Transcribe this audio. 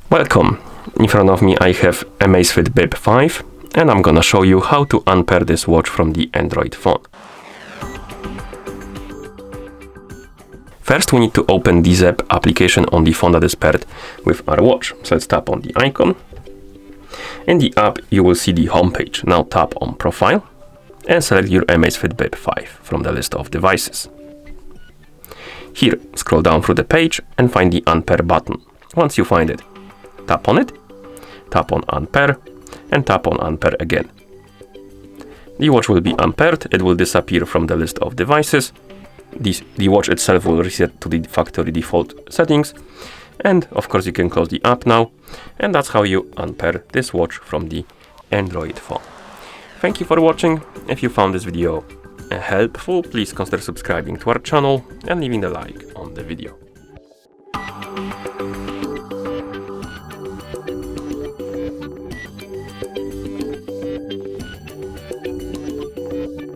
Welcome! In front of me I have Amazfit Bip 5 and I'm gonna show you how to unpair this watch from the Android phone. First we need to open the Zep application on the phone that is paired with our watch. So let's tap on the icon. In the app you will see the home page. Now tap on Profile and select your Amazfit Bip 5 from the list of devices. Here, scroll down through the page and find the Unpair button. Once you find it, tap on it, tap on Unpair, and tap on Unpair again. The watch will be unpaired, it will disappear from the list of devices. The watch itself will reset to the factory default settings, and of course you can close the app now, and that's how you unpair this watch from the Android phone. Thank you for watching. If you found this video helpful, please consider subscribing to our channel and leaving a like on the video.